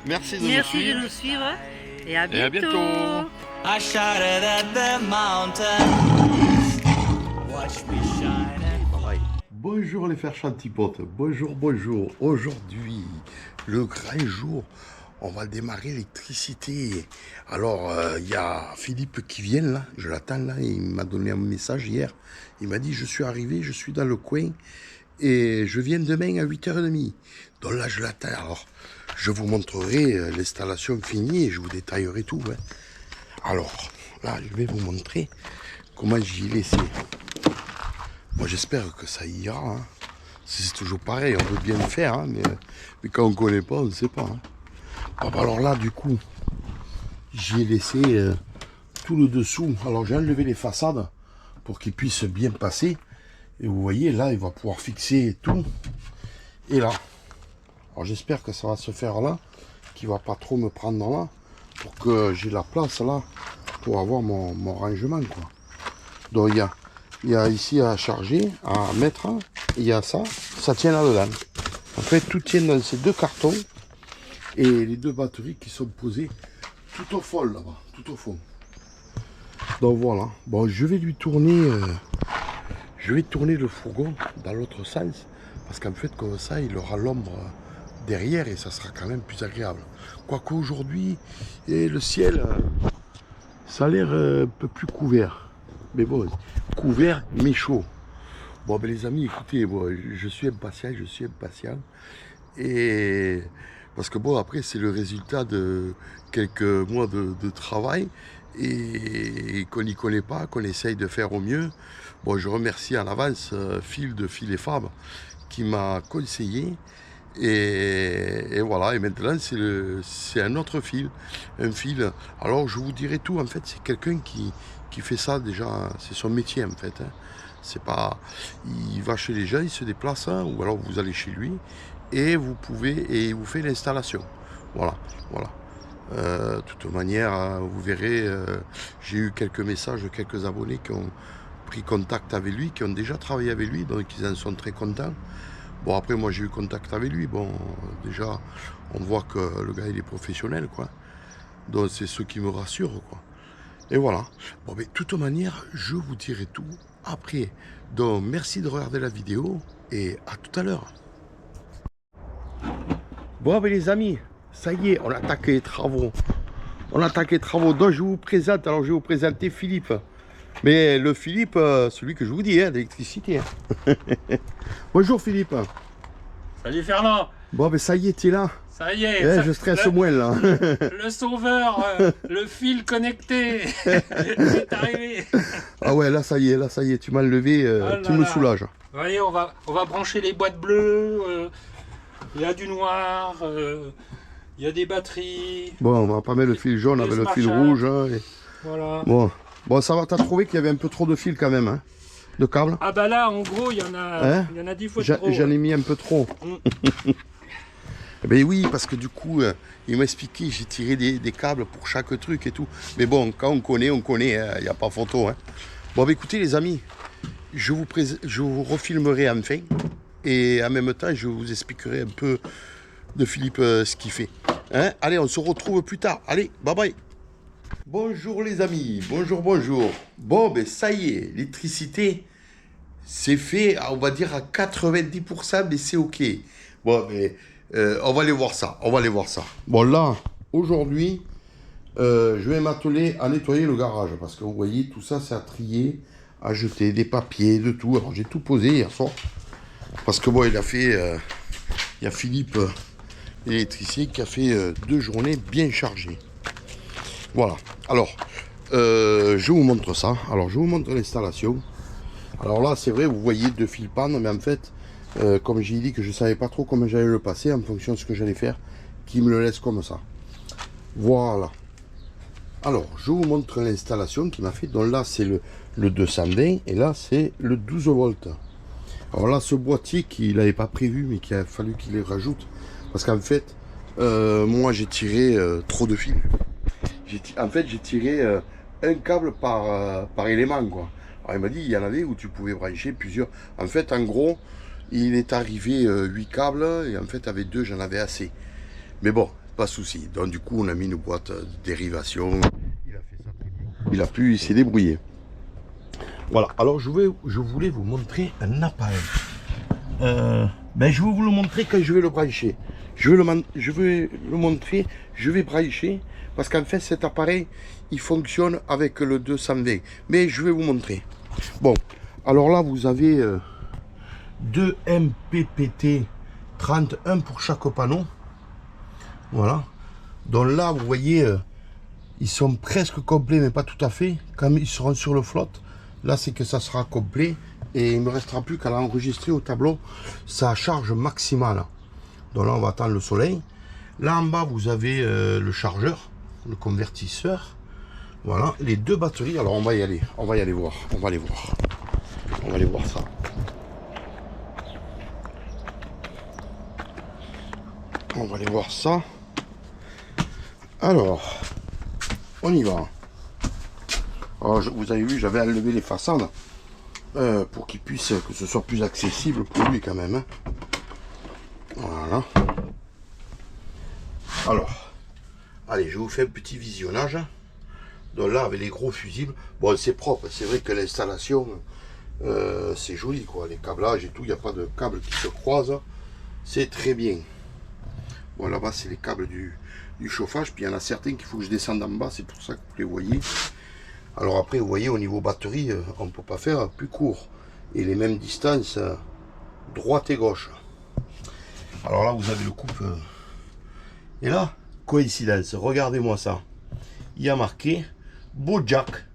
Merci Merci de nous suivre et à bientôt. I shouted at the mountain. Watch me shine. Bonjour les frères chantipotes, bonjour, bonjour. Aujourd'hui, le grand jour, on va démarrer l'électricité. Alors, il y a Philippe qui vient là, je l'attends là, il m'a donné un message hier. Il m'a dit, je suis arrivé, je suis dans le coin et je viens demain à 8h30. Donc là, je l'attends. Alors, je vous montrerai l'installation finie et je vous détaillerai tout. Hein. Alors, là, je vais vous montrer comment j'y ai laissé. Moi, j'espère que ça ira. Hein. C'est toujours pareil, on veut bien le faire, hein, mais quand on ne connaît pas, on ne sait pas. Hein. Bon, bah alors là, du coup, j'y ai laissé tout le dessous. Alors, j'ai enlevé les façades pour qu'ils puissent bien passer. Et vous voyez, là, il va pouvoir fixer tout. Et là. Alors, j'espère que ça va se faire là, qu'il ne va pas trop me prendre là, pour que j'ai la place là, pour avoir mon rangement, quoi. Donc, il y a ici à charger, à mettre, et il y a ça tient là-dedans. En fait, tout tient dans ces deux cartons, et les deux batteries qui sont posées tout au fond, là-bas, tout au fond. Donc voilà, bon, je vais tourner le fourgon dans l'autre sens, parce qu'en fait, comme ça, il aura l'ombre derrière, et ça sera quand même plus agréable. Quoique aujourd'hui, le ciel, ça a l'air un peu plus couvert. Mais bon, couvert mais chaud. Bon, ben les amis, écoutez, bon, je suis impatient. Et parce que bon, après, c'est le résultat de quelques mois de travail et qu'on n'y connaît pas, qu'on essaye de faire au mieux. Bon, je remercie en avance Phil de Phil et Fab qui m'a conseillé. Et voilà, et maintenant c'est un autre fil, un fil. Alors je vous dirai tout, en fait, c'est quelqu'un qui fait ça déjà, c'est son métier en fait. Hein. C'est pas, il va chez les gens, il se déplace, hein, ou alors vous allez chez lui et il vous fait l'installation. Voilà. De toute manière, vous verrez, j'ai eu quelques messages de quelques abonnés qui ont pris contact avec lui, qui ont déjà travaillé avec lui, donc ils en sont très contents. Bon, après, moi, j'ai eu contact avec lui. Bon, déjà, on voit que le gars, il est professionnel, quoi. Donc, c'est ce qui me rassure, quoi. Et voilà. Bon, mais de toute manière, je vous dirai tout après. Donc, merci de regarder la vidéo et à tout à l'heure. Bon, mais les amis, ça y est, on attaque les travaux. Donc, je vous présente. Alors, je vais vous présenter Philippe. Mais le Philippe, celui que je vous dis, hein, d'électricité. Hein. Bonjour Philippe. Salut Fernand. Bon, ben ça y est, tu es là. Ça y est. Je stresse moins là. Le sauveur, le fil connecté. C'est arrivé. Ah ouais, là ça y est, tu m'as levé, tu me soulages. Vous voyez, on va brancher les boîtes bleues. Il y a du noir. Il y a des batteries. Bon, on va pas mettre le fil jaune avec le fil rouge. Hein, et... Voilà. Bon, ça va, t'as trouvé qu'il y avait un peu trop de fil quand même, hein, de câbles. Ah bah là, en gros, il y en a 10 fois trop. J'en ai mis un peu trop. Ben oui, parce que du coup, il m'a expliqué, j'ai tiré des câbles pour chaque truc et tout. Mais bon, quand on connaît, il n'y a pas photo. Hein. Bon, ben écoutez les amis, je vous refilmerai enfin. Et en même temps, je vous expliquerai un peu de Philippe ce qu'il fait. Hein. Allez, on se retrouve plus tard. Allez, bye bye. Bonjour les amis, bonjour. Bon, ben ça y est, l'électricité, c'est fait, on va dire à 90%, mais c'est ok. Bon, mais on va aller voir ça, Bon là, aujourd'hui, je vais m'atteler à nettoyer le garage, parce que vous voyez, tout ça, c'est à trier, à jeter, des papiers, de tout. Alors j'ai tout posé hier soir, parce que bon, il y a Philippe, l'électricien, qui a fait 2 journées bien chargées. Voilà, alors, je vous montre ça. Alors, je vous montre l'installation. Alors là, c'est vrai, vous voyez 2 fils panne, mais en fait, comme j'ai dit que je ne savais pas trop comment j'allais le passer, en fonction de ce que j'allais faire, qui me le laisse comme ça. Voilà. Alors, je vous montre l'installation qu'il m'a fait. Donc là, c'est le 220, et là, c'est le 12 volts. Alors là, ce boîtier qu'il n'avait pas prévu, mais qu'il a fallu qu'il les rajoute, parce qu'en fait, moi, j'ai tiré trop de fils. En fait, j'ai tiré un câble par élément, quoi. Alors, il m'a dit, il y en avait où tu pouvais brancher plusieurs. En fait, en gros, il est arrivé 8 câbles, et en fait avec 2 j'en avais assez. Mais bon, pas de souci. Donc du coup on a mis une boîte de dérivation, il a fait ça très bien. Il s'est débrouillé. Voilà, alors je voulais vous montrer un appareil. Je vais vous le montrer quand je vais le brancher. Je vais le montrer, je vais brancher, parce qu'en fait cet appareil, il fonctionne avec le 220. Mais je vais vous montrer. Bon, alors là vous avez 2 MPPT 31 pour chaque panneau. Voilà. Donc là, vous voyez, ils sont presque complets, mais pas tout à fait. Quand ils seront sur le flotte, là c'est que ça sera complet. Et il ne me restera plus qu'à l'enregistrer au tableau sa charge maximale. Donc là, on va attendre le soleil. Là en bas, vous avez le chargeur, le convertisseur. Voilà, les 2 batteries. Alors on va y aller voir. On va aller voir ça. On va aller voir ça. Alors, on y va. Alors, vous avez vu, j'avais enlevé les façades pour qu'il puisse, que ce soit plus accessible pour lui quand même. Hein. Voilà. Alors, allez, je vous fais un petit visionnage. Donc là, avec les gros fusibles, bon, c'est propre. C'est vrai que l'installation, c'est joli, quoi. Les câblages et tout, il n'y a pas de câbles qui se croisent. C'est très bien. Bon, là-bas, c'est les câbles du chauffage. Puis il y en a certains qu'il faut que je descende en bas. C'est pour ça que vous les voyez. Alors après, vous voyez, au niveau batterie, on ne peut pas faire plus court. Et les mêmes distances, droite et gauche. Alors là, vous avez le coupe. Et là, coïncidence. Regardez-moi ça. Il y a marqué Bojack.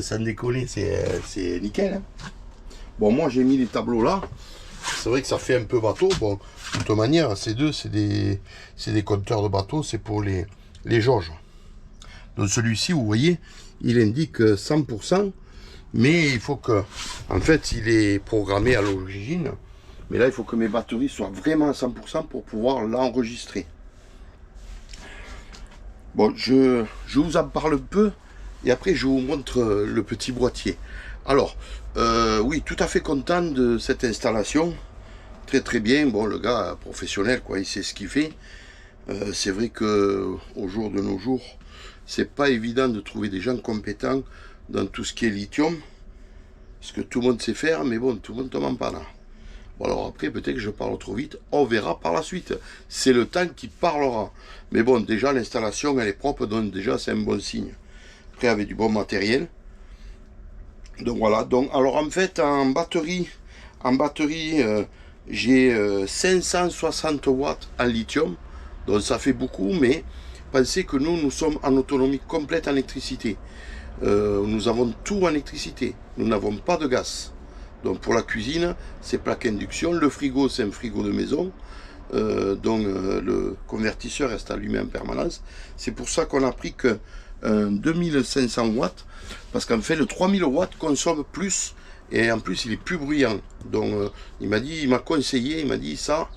Sans déconner, c'est nickel. Hein. Bon, moi, j'ai mis les tableaux là. C'est vrai que ça fait un peu bateau. Bon, de toute manière, ces deux, c'est des compteurs de bateau. C'est pour les jauges. Donc celui-ci, vous voyez, il indique 100%. Mais il faut que, en fait, il est programmé à l'origine. Mais là, il faut que mes batteries soient vraiment à 100% pour pouvoir l'enregistrer. Bon, je vous en parle un peu. Et après, je vous montre le petit boîtier. Alors, oui, tout à fait content de cette installation. Très très bien. Bon, le gars professionnel, quoi, il sait ce qu'il fait. C'est vrai que au jour de nos jours, c'est pas évident de trouver des gens compétents dans tout ce qui est lithium. Parce que tout le monde sait faire, mais bon, tout le monde tombe en panne. Bon, alors après, peut-être que je parle trop vite. On verra par la suite. C'est le temps qui parlera. Mais bon, déjà, l'installation, elle est propre. Donc déjà, c'est un bon signe. Après, avec du bon matériel. Donc voilà. Donc, alors en fait, en batterie, j'ai 560 watts en lithium. Donc ça fait beaucoup, mais pensez que nous sommes en autonomie complète en électricité. Nous avons tout en électricité. Nous n'avons pas de gaz. Donc pour la cuisine, c'est plaque induction. Le frigo, c'est un frigo de maison. Le convertisseur reste allumé en permanence. C'est pour ça qu'on a pris que 2500 watts. Parce qu'en fait, le 3000 watts consomme plus. Et en plus, il est plus bruyant. Donc il m'a conseillé, il m'a dit ça,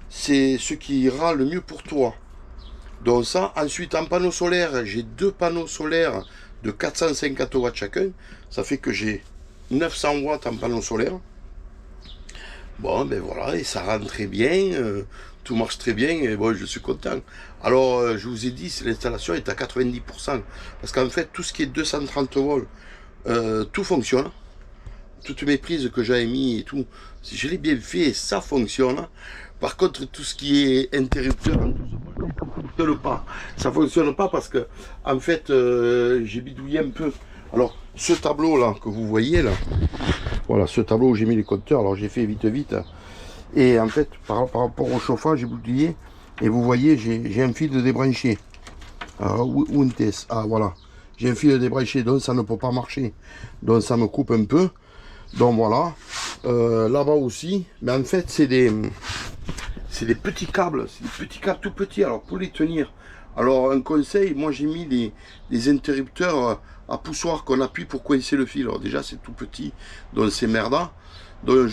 c'est ce qui ira le mieux pour toi. Donc ça, ensuite en panneau solaire, j'ai 2 panneaux solaires de 450 watts chacun. Ça fait que j'ai 900 watts en panneau solaire. Bon, ben voilà, et ça rend très bien, tout marche très bien, et bon, je suis content. Alors, je vous ai dit, l'installation est à 90%, parce qu'en fait, tout ce qui est 230 volts, tout fonctionne. Toutes mes prises que j'avais mis et tout, je l'ai bien fait, ça fonctionne. Par contre, tout ce qui est interrupteur, ça fonctionne pas parce que, en fait, j'ai bidouillé un peu. Alors, ce tableau là que vous voyez là, voilà, ce tableau où j'ai mis les compteurs, alors j'ai fait vite. Et en fait, par rapport au chauffage, j'ai bidouillé. Et vous voyez, j'ai un fil de débranché. Alors, voilà. J'ai un fil de débranché, donc ça ne peut pas marcher. Donc ça me coupe un peu. Donc voilà. Là-bas aussi. Mais en fait, c'est des petits câbles. C'est des petits câbles tout petits. Alors, pour les tenir. Alors, un conseil, moi j'ai mis des interrupteurs à poussoir qu'on appuie pour coincer le fil. Alors déjà, c'est tout petit. Donc c'est merda. Donc,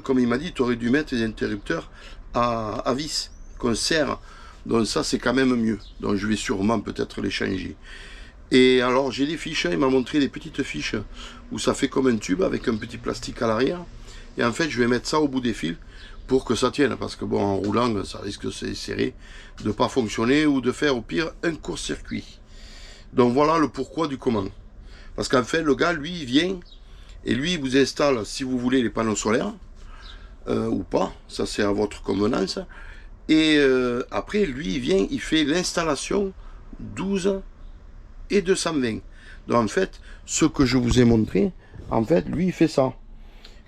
comme il m'a dit, tu aurais dû mettre des interrupteurs à vis qu'on serre. Donc ça, c'est quand même mieux. Donc je vais sûrement peut-être les changer. Et alors j'ai des fiches, il m'a montré des petites fiches où ça fait comme un tube avec un petit plastique à l'arrière. Et en fait, je vais mettre ça au bout des fils pour que ça tienne. Parce que bon, en roulant, ça risque de se serrer, de ne pas fonctionner ou de faire au pire un court-circuit. Donc voilà le pourquoi du comment. Parce qu'en fait, le gars, lui, il vient et lui, il vous installe, si vous voulez, les panneaux solaires ou pas. Ça, c'est à votre convenance. Et après, lui, il vient, il fait l'installation 12 et 220. Donc en fait, ce que je vous ai montré, en fait, lui, il fait ça.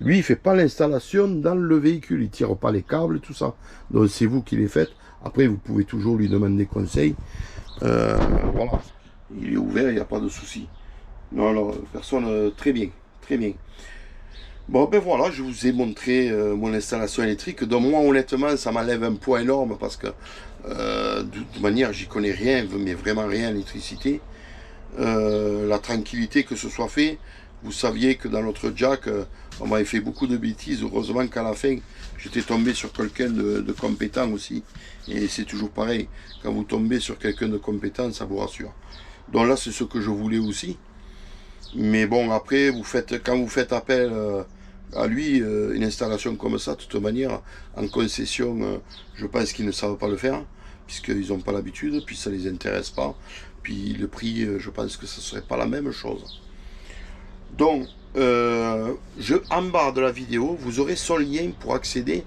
Lui, il ne fait pas l'installation dans le véhicule, il ne tire pas les câbles, tout ça. Donc c'est vous qui les faites. Après, vous pouvez toujours lui demander conseil. Voilà. Il est ouvert, il n'y a pas de souci. Non, alors, personne, très bien, très bien. Bon, ben voilà, je vous ai montré mon installation électrique. Donc moi, honnêtement, ça m'enlève un poids énorme parce que, de toute manière, j'y connais rien, mais vraiment rien à l'électricité. La tranquillité que ce soit fait. Vous saviez que dans notre jack, on m'avait fait beaucoup de bêtises. Heureusement qu'à la fin, j'étais tombé sur quelqu'un de compétent aussi. Et c'est toujours pareil. Quand vous tombez sur quelqu'un de compétent, ça vous rassure. Donc là, c'est ce que je voulais aussi. Mais bon, après, quand vous faites appel à lui, une installation comme ça, de toute manière, en concession, je pense qu'ils ne savent pas le faire, puisqu'ils n'ont pas l'habitude, puis ça ne les intéresse pas. Puis le prix, je pense que ce ne serait pas la même chose. Donc, en bas de la vidéo, vous aurez son lien pour accéder.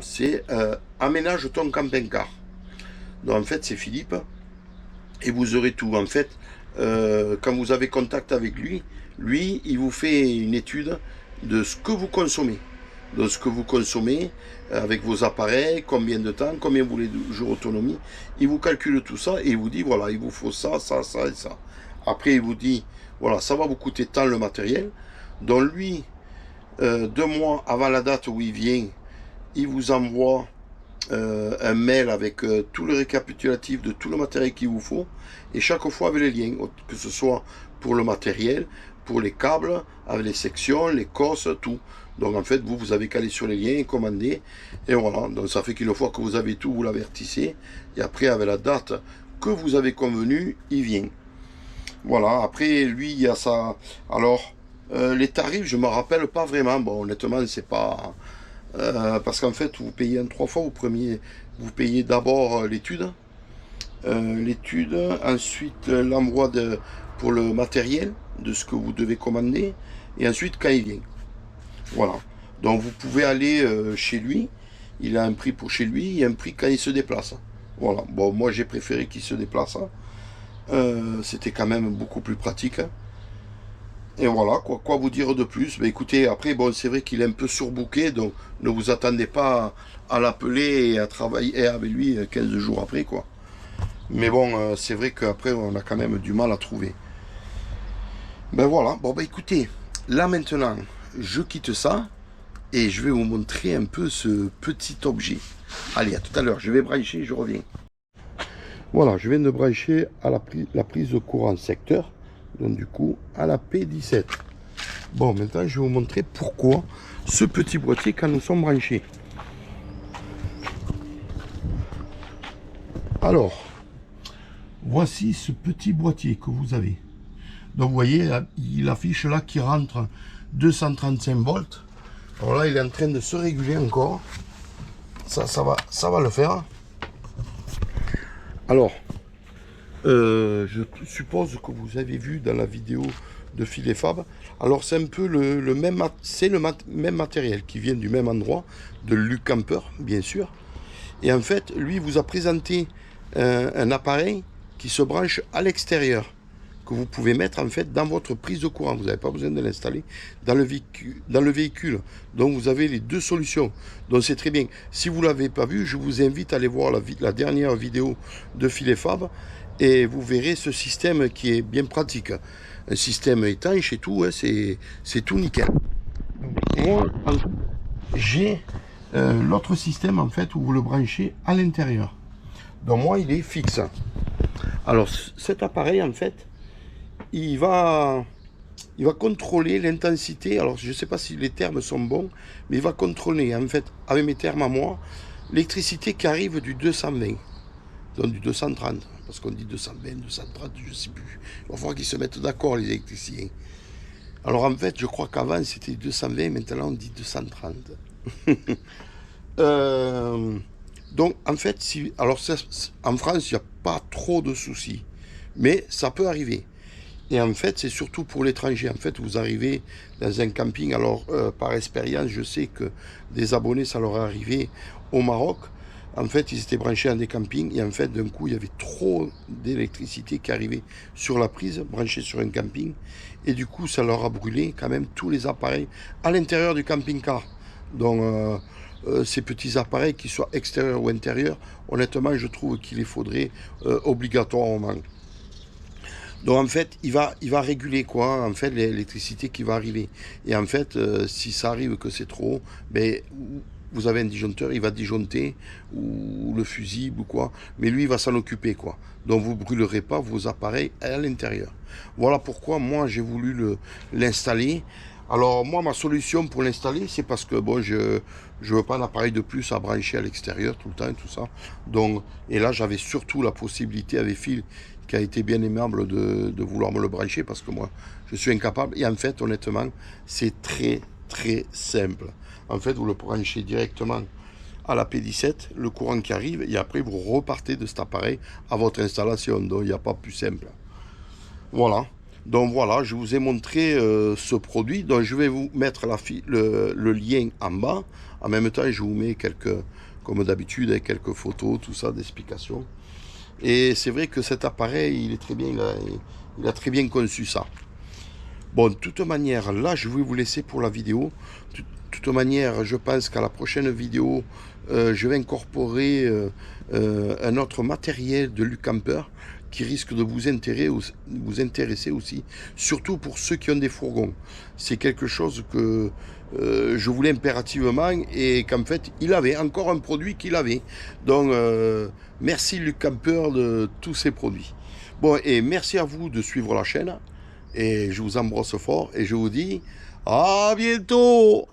C'est Aménage ton camping-car. Donc en fait, c'est Philippe. Et vous aurez tout. En fait, quand vous avez contact avec lui, il vous fait une étude de ce que vous consommez. De ce que vous consommez avec vos appareils, combien de temps, combien vous voulez de jours d'autonomie. Il vous calcule tout ça et il vous dit, voilà, il vous faut ça, ça, ça et ça. Après, il vous dit, voilà, ça va vous coûter tant le matériel. Donc lui, 2 mois avant la date où il vient, il vous envoie un mail avec tout le récapitulatif de tout le matériel qu'il vous faut. Et chaque fois avec les liens, que ce soit pour le matériel, pour les câbles, avec les sections, les cosses, tout. Donc en fait, vous avez qu'à aller sur les liens et commander. Et voilà, donc ça fait qu'une fois que vous avez tout, vous l'avertissez. Et après, avec la date que vous avez convenue, il vient. Voilà, après lui il y a ça. Alors les tarifs je me rappelle pas vraiment. Bon, honnêtement c'est pas parce qu'en fait vous payez en 3 fois. Vous payez d'abord l'étude, ensuite l'envoi pour le matériel de ce que vous devez commander, et ensuite quand il vient. Voilà, donc vous pouvez aller chez lui. Il a un prix pour chez lui et un prix quand il se déplace. Voilà, bon moi j'ai préféré qu'il se déplace. C'était quand même beaucoup plus pratique. Et voilà, quoi vous dire de plus? Écoutez, après, bon, c'est vrai qu'il est un peu surbooké, donc ne vous attendez pas à l'appeler et à travailler avec lui 15 jours après, quoi. Mais bon, c'est vrai qu'après, on a quand même du mal à trouver. Ben voilà, bon, écoutez, là maintenant, je quitte ça et je vais vous montrer un peu ce petit objet. Allez, à tout à l'heure, je vais brancher, je reviens. Voilà, je viens de brancher à la prise de courant secteur, donc du coup à la P17. Bon, maintenant je vais vous montrer pourquoi ce petit boîtier quand nous sommes branchés. Alors, voici ce petit boîtier que vous avez. Donc vous voyez, il affiche là qui rentre 235 volts. Alors là, il est en train de se réguler encore. Ça va le faire. Alors, je suppose que vous avez vu dans la vidéo de Phil et Fab. Alors c'est un peu le même matériel qui vient du même endroit, de Luc Camper, bien sûr. Et en fait, lui vous a présenté un appareil qui se branche à l'extérieur, que vous pouvez mettre en fait dans votre prise de courant. Vous n'avez pas besoin de l'installer dans le véhicule. Donc vous avez les deux solutions. Donc c'est très bien. Si vous ne l'avez pas vu, je vous invite à aller voir la dernière vidéo de Phil et Fab et vous verrez ce système qui est bien pratique. Un système étanche et tout, hein, c'est tout nickel. Moi, j'ai l'autre système en fait où vous le branchez à l'intérieur. Donc moi, il est fixe. Alors cet appareil en fait, il va contrôler l'intensité. Alors je ne sais pas si les termes sont bons, mais il va contrôler en fait, avec mes termes à moi, l'électricité qui arrive du 220, donc du 230, parce qu'on dit 220, 230, je ne sais plus. Il va falloir qu'ils se mettent d'accord les électriciens. Alors en fait, je crois qu'avant c'était 220, maintenant on dit 230. Donc en fait, en France, il n'y a pas trop de soucis, mais ça peut arriver. Et en fait, c'est surtout pour l'étranger. En fait, vous arrivez dans un camping. Alors, par expérience, je sais que des abonnés, ça leur est arrivé au Maroc. En fait, ils étaient branchés à des campings. Et en fait, d'un coup, il y avait trop d'électricité qui arrivait sur la prise, branchée sur un camping. Et du coup, ça leur a brûlé quand même tous les appareils à l'intérieur du camping-car. Donc, ces petits appareils, qu'ils soient extérieurs ou intérieurs, honnêtement, je trouve qu'il les faudrait obligatoirement. Donc en fait, il va réguler quoi, en fait, l'électricité qui va arriver. Et en fait, si ça arrive que c'est trop, ben, vous avez un disjoncteur, il va disjoncter, ou le fusible ou quoi, mais lui, il va s'en occuper quoi. Donc vous ne brûlerez pas vos appareils à l'intérieur. Voilà pourquoi moi, j'ai voulu l'installer. Alors moi, ma solution pour l'installer, c'est parce que bon, je ne veux pas un appareil de plus à brancher à l'extérieur tout le temps et tout ça. Donc, et là, j'avais surtout la possibilité avec Phil, qui a été bien aimable de vouloir me le brancher, parce que moi, je suis incapable. Et en fait, honnêtement, c'est très, très simple. En fait, vous le branchez directement à la P17, le courant qui arrive, et après, vous repartez de cet appareil à votre installation. Donc, il n'y a pas plus simple. Voilà. Donc voilà, je vous ai montré ce produit. Donc je vais vous mettre le lien en bas. En même temps, je vous mets comme d'habitude, avec quelques photos, tout ça, d'explications. Et c'est vrai que cet appareil, il est très bien, il a très bien conçu ça. Bon, de toute manière, là, je vais vous laisser pour la vidéo. De toute manière, je pense qu'à la prochaine vidéo, je vais incorporer un autre matériel de Lucamper qui risque de vous intéresser aussi, surtout pour ceux qui ont des fourgons. C'est quelque chose que je voulais impérativement, et qu'en fait, il avait encore un produit qu'il avait. Donc, merci Lucamper de tous ces produits. Bon, et merci à vous de suivre la chaîne, et je vous embrasse fort, et je vous dis à bientôt.